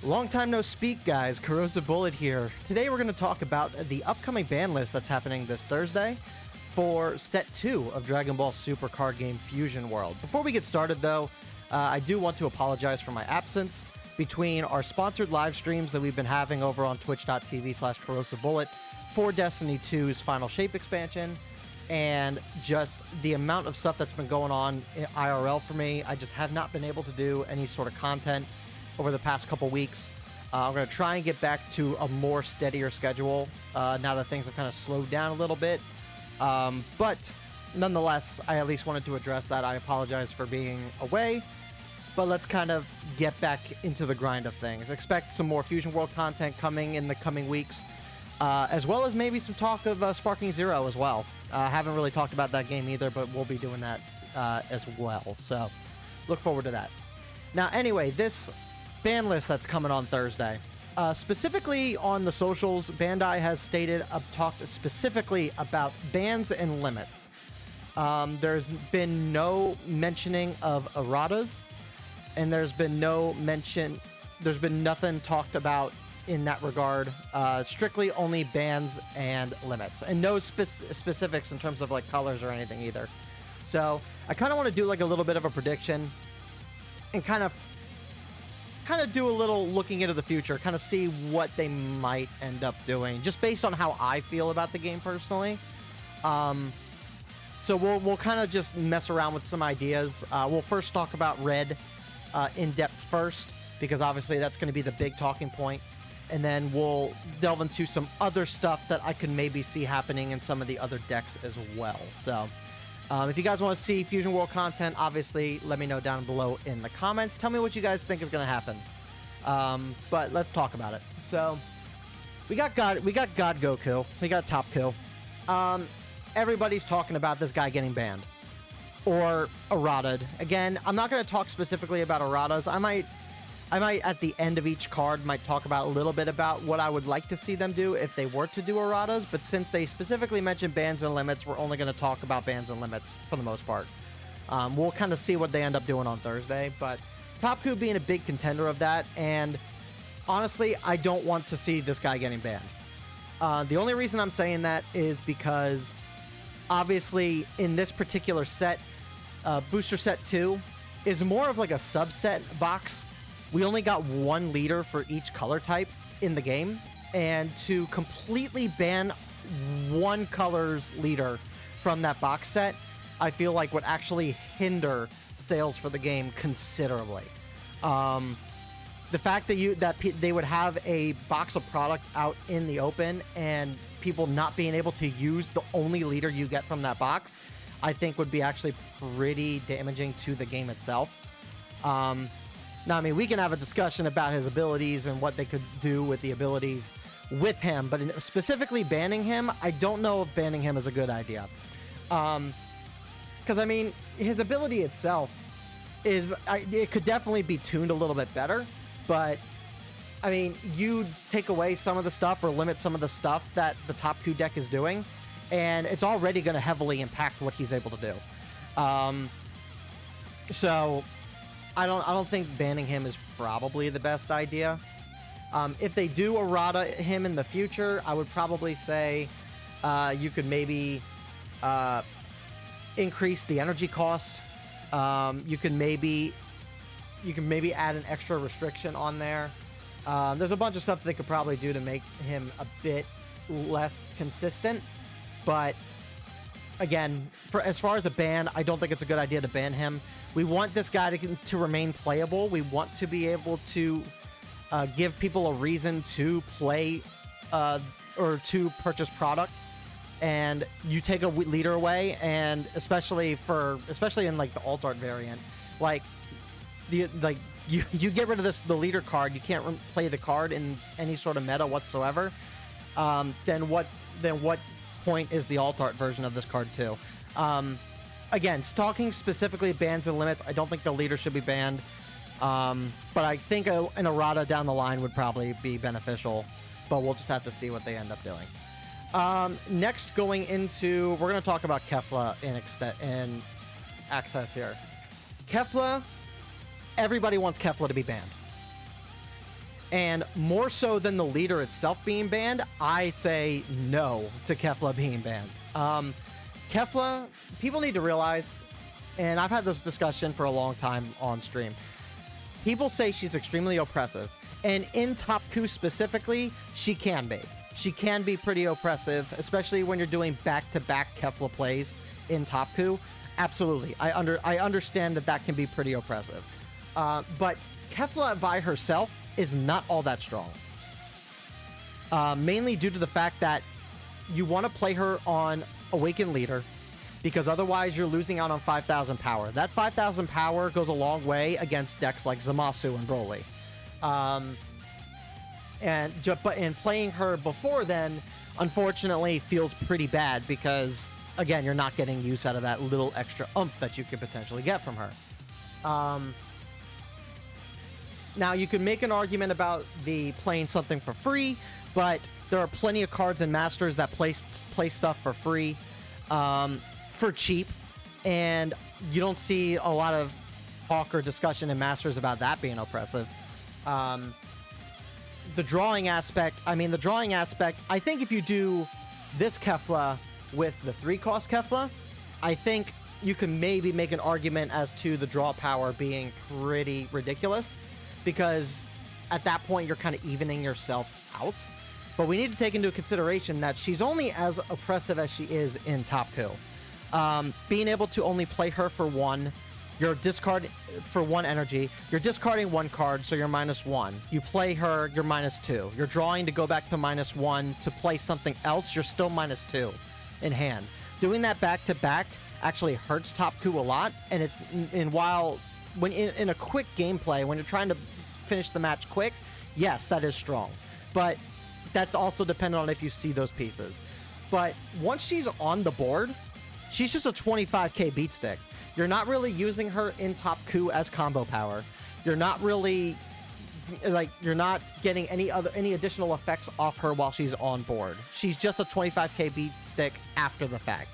Long time no speak, guys. Corrosive Bullet here. Today we're going to talk about the upcoming ban list that's happening this Thursday for Set 2 of Dragon Ball Super card game Fusion World. Before we get started, though, I do want to apologize for my absence between our sponsored live streams that we've been having over on twitch.tv/corrosivebullet for Destiny 2's Final Shape expansion, and just the amount of stuff that's been going on in IRL for me. I just have not been able to do any sort of content over the past couple weeks. I'm going to try and get back to a more steadier schedule now that things have kind of slowed down a little bit. But nonetheless, I at least wanted to address that. I apologize for being away, but let's kind of get back into the grind of things. Expect some more Fusion World content coming in the coming weeks, as well as maybe some talk of Sparking Zero as well. Haven't really talked about that game either, but we'll be doing that as well. So look forward to that. Now, anyway, this ban list that's coming on Thursday. Specifically on the socials, Bandai has talked specifically about bans and limits. There's been no mentioning of erratas, and there's been nothing talked about in that regard. Strictly only bans and limits, and no specifics in terms of like colors or anything either. So I kind of want to do like a little bit of a prediction and kind of do a little looking into the future, kind of see what they might end up doing, just based on how I feel about the game personally. So we'll kind of just mess around with some ideas. We'll first talk about Red in depth first, because obviously that's going to be the big talking point, and then we'll delve into some other stuff that I could maybe see happening in some of the other decks as well. So if you guys want to see Fusion World content, obviously let me know down below in the comments. Tell me what you guys think is going to happen. But let's talk about it. So we got God Goku, we got Top Coup. Everybody's talking about this guy getting banned or errata'd. Again, I'm not going to talk specifically about erratas. I might at the end of each card might talk about a little bit about what I would like to see them do if they were to do erratas, but since they specifically mentioned bans and limits, we're only going to talk about bans and limits for the most part. We'll kind of see what they end up doing on Thursday, but Top Coup being a big contender of that, and honestly, I don't want to see this guy getting banned. The only reason I'm saying that is because obviously in this particular set, Booster Set 2 is more of like a subset box. We only got one leader for each color type in the game, and to completely ban one color's leader from that box set, I feel like would actually hinder sales for the game considerably. The fact that they would have a box of product out in the open and people not being able to use the only leader you get from that box, I think would be actually pretty damaging to the game itself. Now, I mean, we can have a discussion about his abilities and what they could do with the abilities with him, but specifically banning him, I don't know if banning him is a good idea. Because, I mean, his ability itself it could definitely be tuned a little bit better, but, I mean, you take away some of the stuff or limit some of the stuff that the Top Coup deck is doing, and it's already going to heavily impact what he's able to do. So I don't think banning him is probably the best idea. If they do errata him in the future, I would probably say you could maybe increase the energy cost. You can maybe add an extra restriction on there. There's a bunch of stuff they could probably do to make him a bit less consistent. But again, as far as a ban, I don't think it's a good idea to ban him. We want this guy to remain playable. We want to be able to give people a reason to play or to purchase product. And you take a leader away, and especially in like the alt art variant, like you get rid of the leader card. You can't play the card in any sort of meta whatsoever. Then what point is the alt art version of this card too? Again, talking specifically bans and limits, I don't think the leader should be banned. But I think an errata down the line would probably be beneficial. But we'll just have to see what they end up doing. Next, we're going to talk about Kefla in Access here. Kefla, everybody wants Kefla to be banned. And more so than the leader itself being banned, I say no to Kefla being banned. Kefla, people need to realize, and I've had this discussion for a long time on stream, people say she's extremely oppressive. And in Top Coup specifically, she can be. She can be pretty oppressive, especially when you're doing back-to-back Kefla plays in Top Coup. Absolutely. I understand that can be pretty oppressive. But Kefla by herself is not all that strong. Mainly due to the fact that you want to play her on Awakened Leader, because otherwise you're losing out on 5,000 power. That 5,000 power goes a long way against decks like Zamasu and Broly. But playing her before then, unfortunately, feels pretty bad because, again, you're not getting use out of that little extra oomph that you could potentially get from her. Now, you could make an argument about the playing something for free, but there are plenty of cards in Masters that play stuff for free, for cheap, and you don't see a lot of talk or discussion in Masters about that being oppressive. The drawing aspect, I think if you do this Kefla with the 3-cost Kefla, I think you can maybe make an argument as to the draw power being pretty ridiculous, because at that point you're kind of evening yourself out. But we need to take into consideration that she's only as oppressive as she is in Top Coup. Being able to only play her for one, you're discard for 1 energy, you're discarding 1 card, so you're -1. You play her, you're -2. You're drawing to go back to -1 to play something else, you're still -2 in hand. Doing that back to back actually hurts Top Coup a lot, and when in a quick gameplay, when you're trying to finish the match quick, yes, that is strong. But that's also dependent on if you see those pieces. But once she's on the board, she's just a 25k beat stick. You're not really using her in Top Coup as combo power. You're not really, you're not getting any additional effects off her while she's on board. She's just a 25k beat stick after the fact.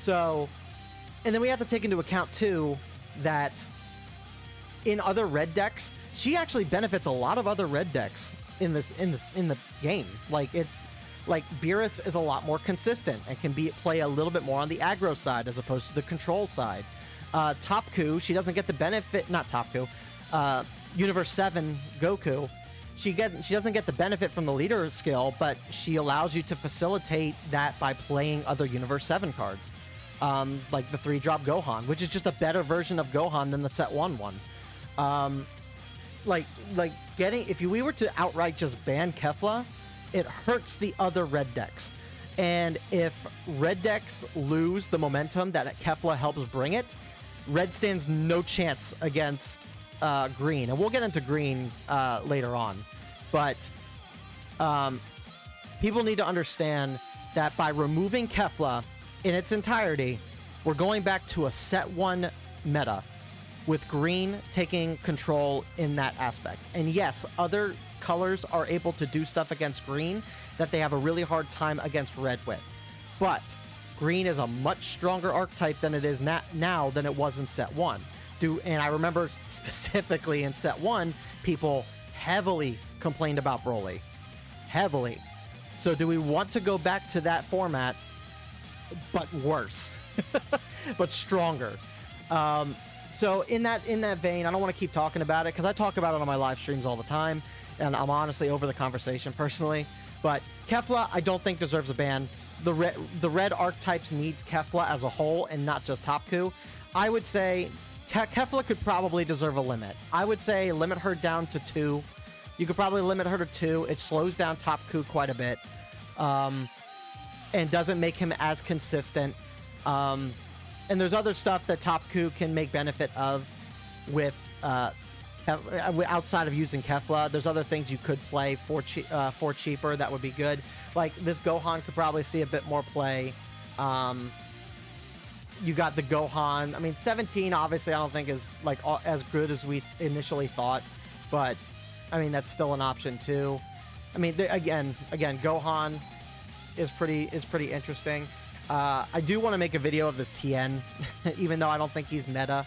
So, and then we have to take into account too that in other red decks, she actually benefits a lot of other red decks in the game. Beerus is a lot more consistent and can play a little bit more on the aggro side as opposed to the control side. Top Coup, she doesn't get the benefit, not Top Coup, Universe 7 Goku, she doesn't get the benefit from the leader skill, but she allows you to facilitate that by playing other Universe 7 cards. Like the 3-drop Gohan, which is just a better version of Gohan than the Set 1 one. If we were to outright just ban Kefla, it hurts the other red decks. And if red decks lose the momentum that Kefla helps bring it, red stands no chance against green. And we'll get into green later on. But people need to understand that by removing Kefla in its entirety, we're going back to a Set 1 meta, with green taking control in that aspect. And yes, other colors are able to do stuff against green that they have a really hard time against red with. But green is a much stronger archetype than it is now than it was in Set 1. And I remember specifically in Set 1, people heavily complained about Broly. Heavily. So do we want to go back to that format, but worse? But stronger? So in that vein, I don't want to keep talking about it because I talk about it on my live streams all the time, and I'm honestly over the conversation personally. But Kefla, I don't think deserves a ban. The red archetypes needs Kefla as a whole and not just Top Coup. I would say Kefla could probably deserve a limit. I would say limit her down to 2. You could probably limit her to 2. It slows down Top Coup quite a bit, and doesn't make him as consistent. And there's other stuff that Top Coup can make benefit of with outside of using Kefla. There's other things you could play for cheaper that would be good. Like this Gohan could probably see a bit more play. You got the Gohan. 17 obviously I don't think is as good as we initially thought, but that's still an option too. Again, Gohan is pretty interesting. I do want to make a video of this TN, even though I don't think he's meta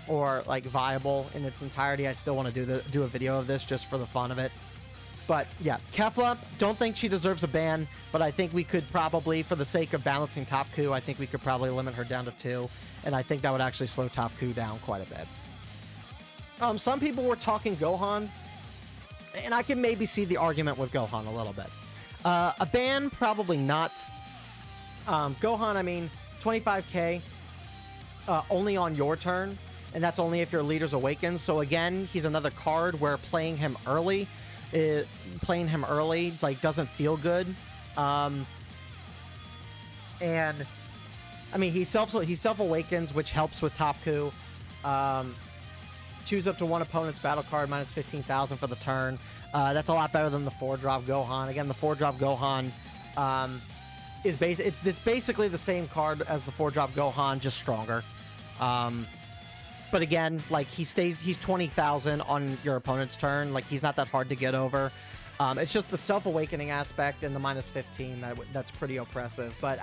or viable in its entirety. I still want to do a video of this just for the fun of it. But yeah, Kefla, don't think she deserves a ban, but I think we could probably, for the sake of balancing Top Coup, I think we could probably limit her down to 2, and I think that would actually slow Top Coup down quite a bit. Some people were talking Gohan, and I can maybe see the argument with Gohan a little bit. A ban, probably not. Gohan, I mean, 25k only on your turn, and that's only if your leader's awakened. So again, he's another card where playing him early like doesn't feel good. And I mean, he self awakens, which helps with Top Coup. Choose up to one opponent's battle card minus 15,000 for the turn. That's a lot better than the 4-drop Gohan. Again, the 4-drop Gohan is it's basically the same card as the 4-drop Gohan, just stronger. But again, like he's 20,000 on your opponent's turn. Like he's not that hard to get over. It's just the self-awakening aspect and the minus 15 that's pretty oppressive. But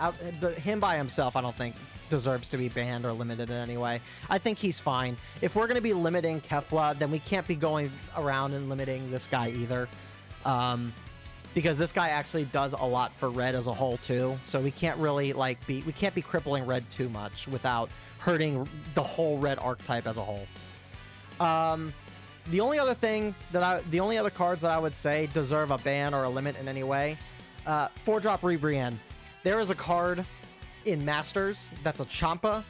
him by himself, I don't think deserves to be banned or limited in any way. I think he's fine. If we're going to be limiting Kefla, then we can't be going around and limiting this guy either. Because this guy actually does a lot for Red as a whole too. So we can't really we can't be crippling Red too much without hurting the whole Red archetype as a whole. The only other cards that I would say deserve a ban or a limit in any way, 4-drop Ribrianne. There is a card in Masters that's a Champa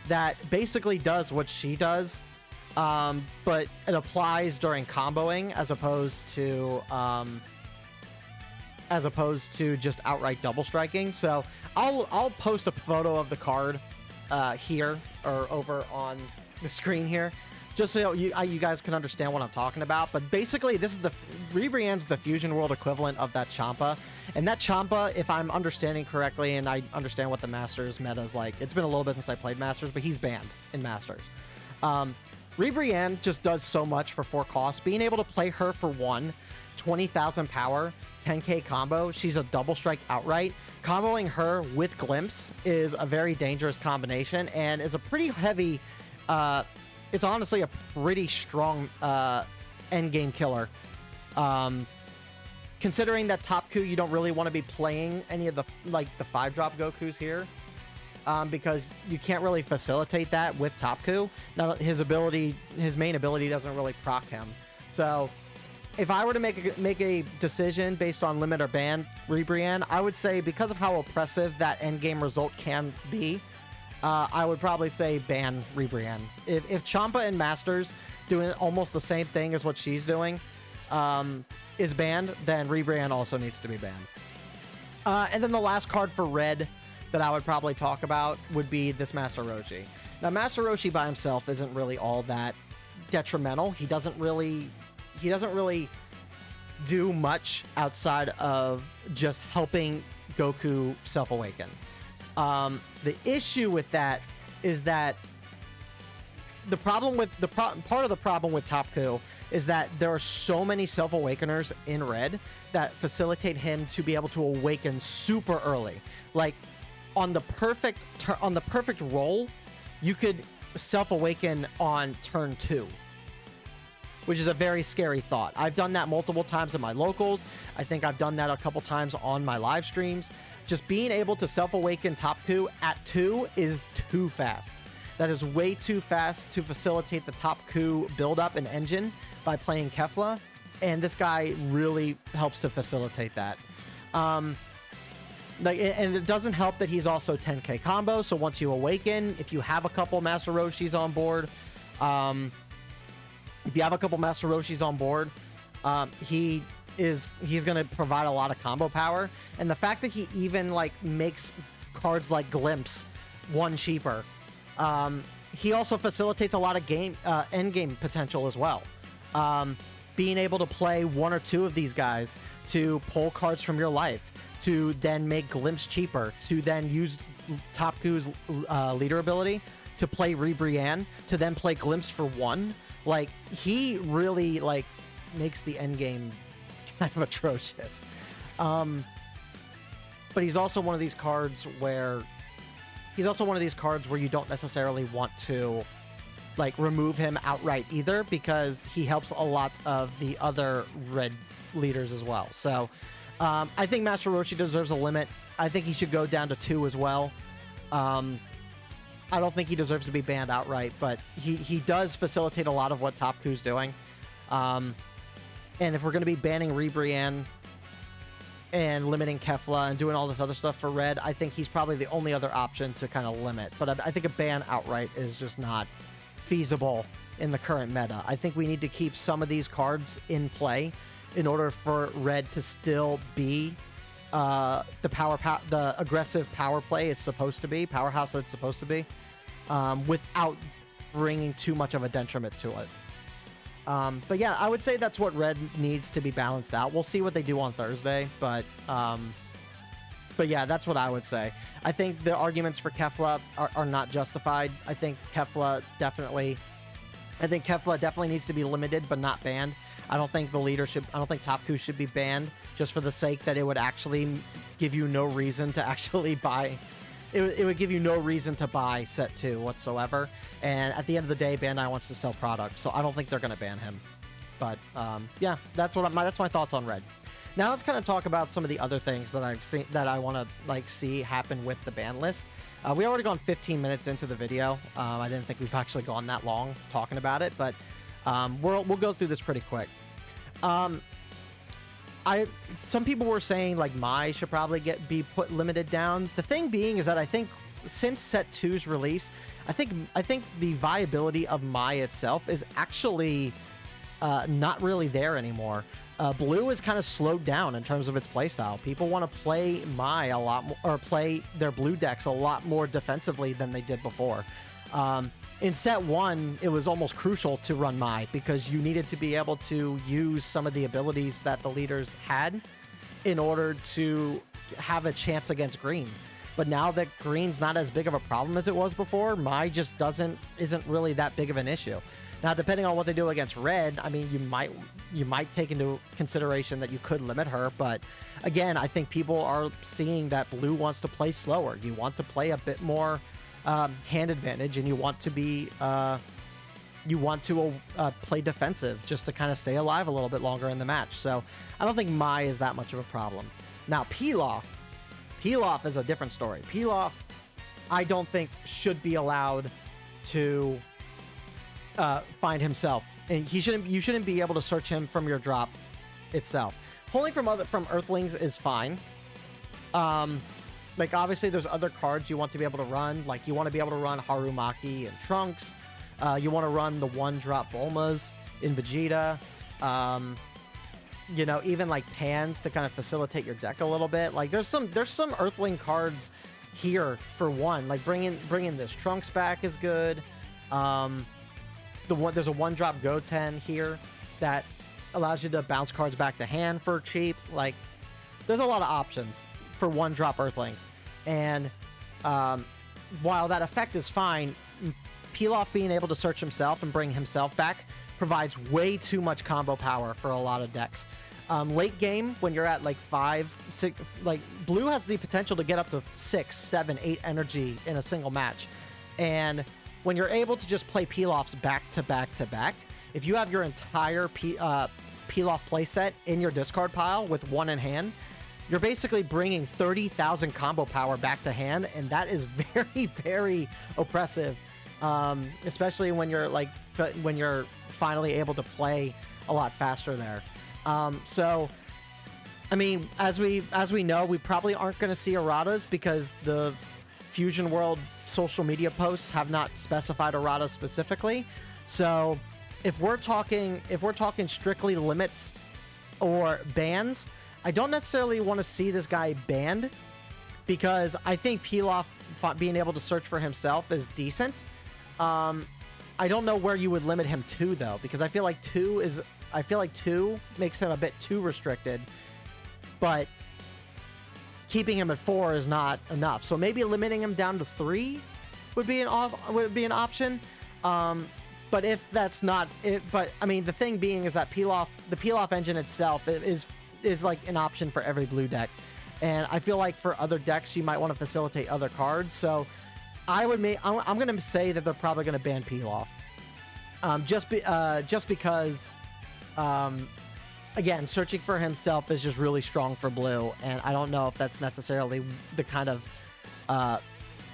that basically does what she does, but it applies during comboing as opposed to just outright double striking. So I'll post a photo of the card here or over on the screen here, just so you guys can understand what I'm talking about. But basically, this is Ribrianne's the Fusion World equivalent of that Champa. And that Champa, if I'm understanding correctly, and I understand what the Masters meta is like, it's been a little bit since I played Masters, but he's banned in Masters. Ribrianne just does so much for 4 costs. Being able to play her for 20,000 power, 10k combo, she's a double strike outright. Comboing her with Glimpse is a very dangerous combination and is a pretty heavy, it's honestly a pretty strong endgame killer. Considering that Top Coup, you don't really want to be playing any of the 5-drop Gokus here, because you can't really facilitate that with Top Coup. Now his main ability doesn't really proc him. So if I were to make a decision based on limit or ban Ribrianne, I would say, because of how oppressive that endgame result can be, I would probably say ban Ribrianne. If Champa and Masters doing almost the same thing as what she's doing is banned, then Ribrianne also needs to be banned. And then the last card for Red that I would probably talk about would be this Master Roshi. Now, Master Roshi by himself isn't really all that detrimental. He doesn't really do much outside of just helping Goku self-awaken. The issue with that is that part of the problem with Top Coup is that there are so many self-awakeners in Red that facilitate him to be able to awaken super early. Like on the perfect roll, you could self-awaken on turn 2, which is a very scary thought. I've done that multiple times in my locals. I think I've done that a couple times on my live streams. Just being able to self-awaken Top Coup at 2 is too fast. That is way too fast to facilitate the Top Coup build-up and engine by playing Kefla, and this guy really helps to facilitate that. And it doesn't help that he's also 10k combo, so once you awaken, if you have a couple Master Roshis on board, he's going to provide a lot of combo power. And the fact that he even makes cards like Glimpse 1 cheaper, he also facilitates a lot of end game potential as well. Being able to play 1 or 2 of these guys to pull cards from your life, to then make Glimpse cheaper, to then use Top Cou's leader ability to play Ribrianne, to then play Glimpse for 1. He really makes the end game kind of atrocious. But he's also one of these cards where you don't necessarily want to remove him outright either, because he helps a lot of the other Red leaders as well. So I think Master Roshi deserves a limit. I think he should go down to 2 as well. I don't think he deserves to be banned outright, but he does facilitate a lot of what Top Q's doing. And if we're going to be banning Ribrianne and limiting Kefla and doing all this other stuff for red, I think he's probably the only other option to kind of limit. But I think a ban outright is just not feasible in the current meta. I think we need to keep some of these cards in play in order for red to still be the aggressive power play it's supposed to be, powerhouse that it's supposed to be, without bringing too much of a detriment to it. But yeah, I would say that's what red needs to be balanced out. We'll see what they do on Thursday, but yeah, that's what I would say. I think the arguments for Kefla are not justified. I think Kefla definitely needs to be limited, but not banned. I don't think Top Q should be banned just for the sake that it would actually give you no reason to actually buy. It would give you no reason to buy set 2 whatsoever. And at the end of the day, Bandai wants to sell product, so I don't think they're going to ban him. But yeah, that's my thoughts on red. Now let's kind of talk about some of the other things that I've seen that I want to see happen with the ban list. We already gone 15 minutes into the video. I didn't think we've actually gone that long talking about it, but we'll go through this pretty quick. Some people were saying like Mai should probably be put limited down. The thing being is that I think since set 2's release, I think the viability of Mai itself is actually not really there anymore. Blue is kind of slowed down in terms of its playstyle. People want to play Mai a lot more, or play their blue decks a lot more defensively than they did before. In set 1, it was almost crucial to run Mai because you needed to be able to use some of the abilities that the leaders had in order to have a chance against green. But now that green's not as big of a problem as it was before, Mai just isn't really that big of an issue. Now, depending on what they do against red, I mean, you might take into consideration that you could limit her, but again, I think people are seeing that blue wants to play slower. You want to play a bit more hand advantage, and you want to play defensive just to kind of stay alive a little bit longer in the match. So I don't think Mai is that much of a problem. Now Pilaf is a different story. Pilaf, I don't think should be allowed to find himself, and you shouldn't be able to search him from your drop itself. Pulling from Earthlings is fine. Like, obviously, there's other cards you want to be able to run. Like, you want to be able to run Harumaki and Trunks. You want to run the 1-drop Bulmas in Vegeta. You know, even, like, Pans to kind of facilitate your deck a little bit. Like, there's some Earthling cards here for one. Like, bringing this Trunks back is good. There's a 1-drop Goten here that allows you to bounce cards back to hand for cheap. Like, there's a lot of options for 1-drop Earthlings. And while that effect is fine, Pilaf being able to search himself and bring himself back provides way too much combo power for a lot of decks. Late game, when you're at like 5, 6, like blue has the potential to get up to 6, 7, 8 energy in a single match. And when you're able to just play Pilafs back to back to back, if you have your entire Pilaf playset in your discard pile with 1 in hand, you're basically bringing 30,000 combo power back to hand, and that is very, very oppressive, especially when you're finally able to play a lot faster there. So, I mean, as we know, we probably aren't going to see erratas because the Fusion World social media posts have not specified errata specifically. So, if we're talking strictly limits or bans, I don't necessarily want to see this guy banned because I think Pilaf being able to search for himself is decent. I don't know where you would limit him to though, because I feel like 2 makes him a bit too restricted, but keeping him at 4 is not enough. So maybe limiting him down to 3 would be an option. But if that's not it, but I mean, the thing being is that the Pilaf engine itself is like an option for every blue deck, and I feel like for other decks you might want to facilitate other cards. So I'm going to say that they're probably going to ban Pilaf, just because again, searching for himself is just really strong for blue, and I don't know if that's necessarily the kind of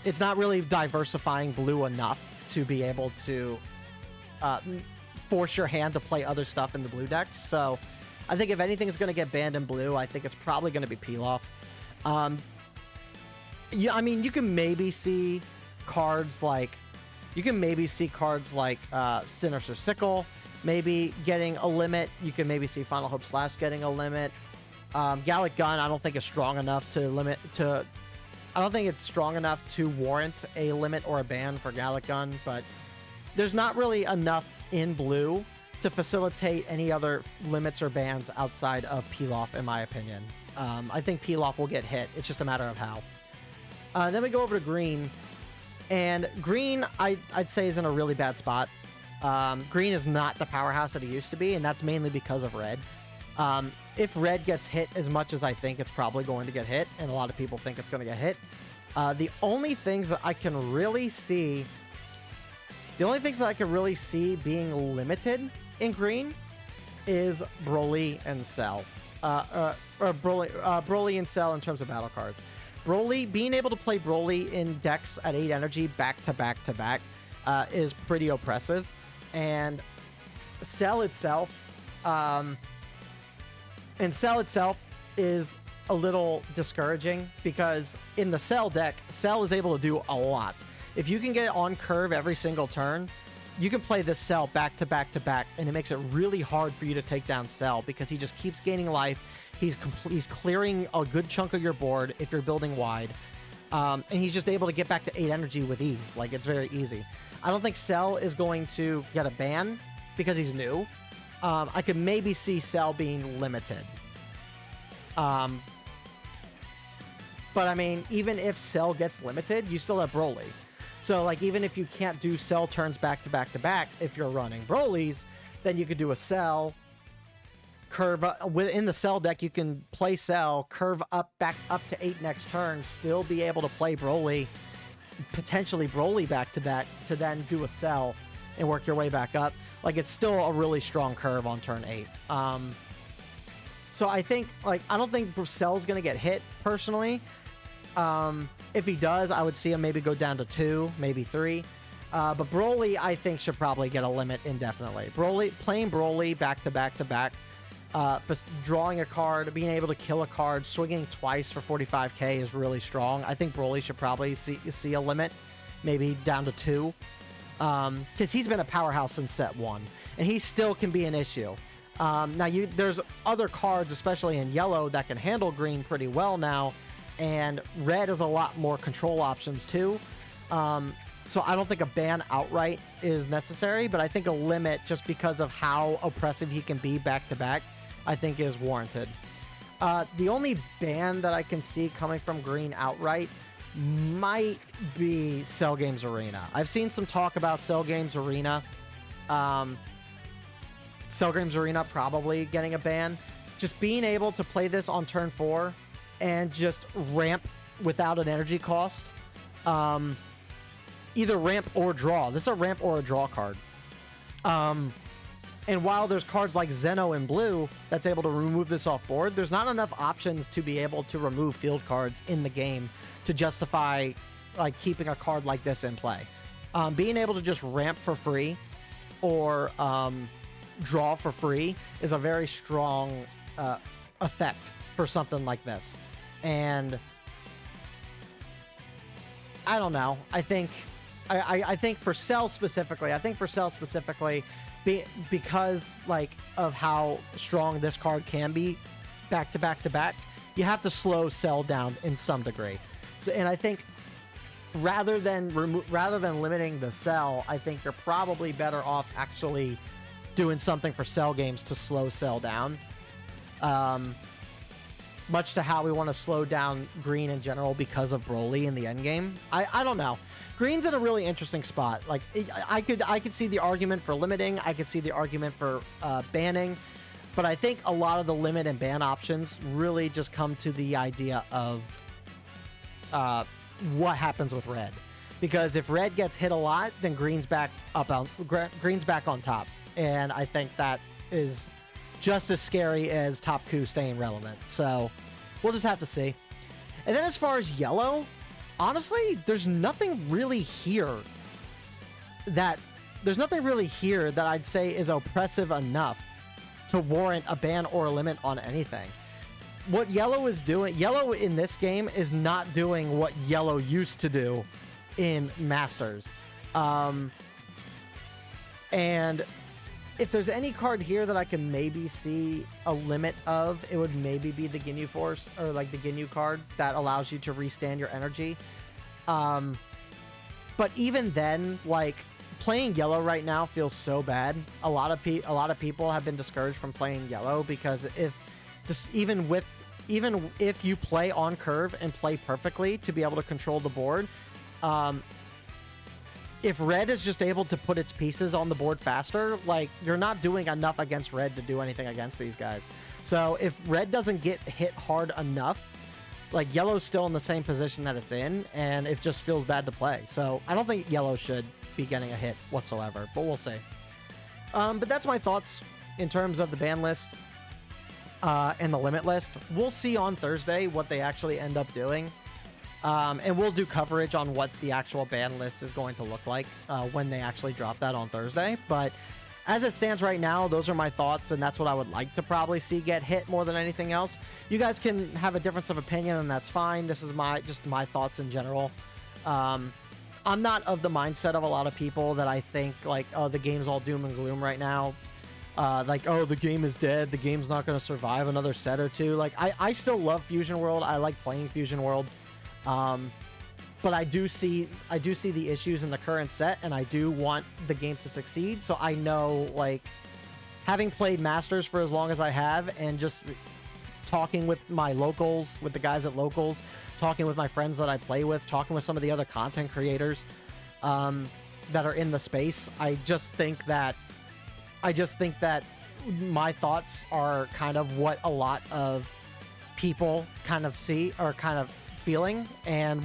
it's not really diversifying blue enough to be able to force your hand to play other stuff in the blue decks. So I think if anything is going to get banned in blue, I think it's probably going to be Pilaf. Yeah, I mean, you can maybe see cards like Sinister Sickle maybe getting a limit. You can maybe see Final Hope Slash getting a limit. Gallic Gun, I don't think is strong enough to limit to. I don't think it's strong enough to warrant a limit or a ban for Gallic Gun, but there's not really enough in blue to facilitate any other limits or bans outside of Pilaf, in my opinion. I think Pilaf will get hit. It's just a matter of how. Then we go over to green, and green I'd say is in a really bad spot. Green is not the powerhouse that it used to be, and that's mainly because of red. If red gets hit as much as I think it's probably going to get hit, and a lot of people think it's going to get hit, the only things that I can really see being limited in green is Broly and Cell. Broly and Cell in terms of battle cards. Broly, being able to play Broly in decks at 8 energy back to back to back is pretty oppressive. And Cell itself, is a little discouraging because in the Cell deck, Cell is able to do a lot. If you can get on curve every single turn, you can play this Cell back to back to back, and it makes it really hard for you to take down Cell because he just keeps gaining life. He's clearing a good chunk of your board if you're building wide, and he's just able to get back to 8 energy with ease. Like, it's very easy. I don't think Cell is going to get a ban because he's new. I could maybe see Cell being limited. But I mean, even if Cell gets limited, you still have Broly. So, like, even if you can't do Cell turns back to back to back, if you're running Brolys, then you could do a Cell, curve within the Cell deck. You can play Cell, curve up back up to 8 next turn, still be able to play Broly, potentially Broly back to back, to then do a Cell and work your way back up. Like, it's still a really strong curve on turn 8. So I think, like, I don't think Cell's gonna get hit personally. If he does, I would see him maybe go down to 2, maybe 3. But Broly, I think, should probably get a limit indefinitely. Playing Broly back to back to back, drawing a card, being able to kill a card, swinging twice for 45k is really strong. I think Broly should probably see a limit, maybe down to 2. Because he's been a powerhouse since set 1, and he still can be an issue. Now, there's other cards, especially in yellow, that can handle green pretty well now, and red has a lot more control options too. So I don't think a ban outright is necessary, but I think a limit, just because of how oppressive he can be back to back, I think is warranted. The only ban that I can see coming from green outright might be Cell Games Arena. I've seen some talk about Cell Games Arena. Cell Games Arena probably getting a ban. Just being able to play this on turn 4 and just ramp without an energy cost. Either ramp or draw. This is a ramp or a draw card. And while there's cards like Zeno in blue that's able to remove this off board, there's not enough options to be able to remove field cards in the game to justify, like, keeping a card like this in play. Being able to just ramp for free or draw for free is a very strong effect for something like this. And I don't know. I think for Cell specifically, because, like, of how strong this card can be back to back to back, you have to slow Cell down in some degree. So, and I think rather than limiting the Cell, I think you're probably better off actually doing something for Cell games to slow Cell down. Much to how we want to slow down green in general because of Broly in the end game. I don't know. Green's in a really interesting spot. Like, I could see the argument for limiting. I could see the argument for banning. But I think a lot of the limit and ban options really just come to the idea of what happens with red. Because if red gets hit a lot, then green's back on top. And I think that is just as scary as Top Coup staying relevant. So we'll just have to see. And then as far as yellow, honestly, there's nothing really here that I'd say is oppressive enough to warrant a ban or a limit on anything. What yellow is doing, yellow in this game is not doing what yellow used to do in Masters. And if there's any card here that I can maybe see a limit of, it would maybe be the Ginyu Force, or like the Ginyu card that allows you to restand your energy. But even then, like, playing yellow right now feels so bad. A lot of people have been discouraged from playing yellow because even if you play on curve and play perfectly to be able to control the board, if red is just able to put its pieces on the board faster, like, you're not doing enough against red to do anything against these guys. So if red doesn't get hit hard enough, like, yellow's still in the same position that it's in, and it just feels bad to play. So I don't think yellow should be getting a hit whatsoever, but we'll see. But that's my thoughts in terms of the ban list and the limit list. We'll see on Thursday what they actually end up doing. And we'll do coverage on what the actual ban list is going to look like when they actually drop that on Thursday. But as it stands right now, those are my thoughts, and that's what I would like to probably see get hit more than anything else. You guys can have a difference of opinion, and that's fine. This is just my thoughts in general. I'm not of the mindset of a lot of people that I think, like, oh, the game's all doom and gloom right now. Like, oh, the game is dead. The game's not going to survive another set or two. Like, I still love Fusion World. I like playing Fusion World. But I do see the issues in the current set, and I do want the game to succeed. So I know, like, having played Masters for as long as I have, and just talking with my locals, with the guys at locals, talking with my friends that I play with, talking with some of the other content creators that are in the space, I just think that my thoughts are kind of what a lot of people kind of see or kind of feeling, and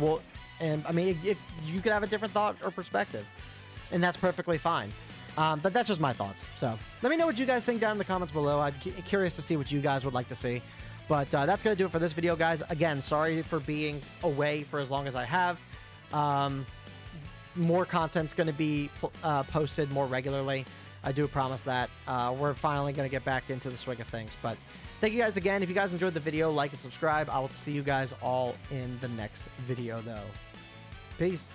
I mean, you could have a different thought or perspective, and that's perfectly fine. But that's just my thoughts. So let me know what you guys think down in the comments below. I'm curious to see what you guys would like to see. But that's going to do it for this video, guys. Again, sorry for being away for as long as I have. More content's going to be posted more regularly. I do promise that. We're finally going to get back into the swing of things. But thank you guys again. If you guys enjoyed the video, like and subscribe. I will see you guys all in the next video, though. Peace.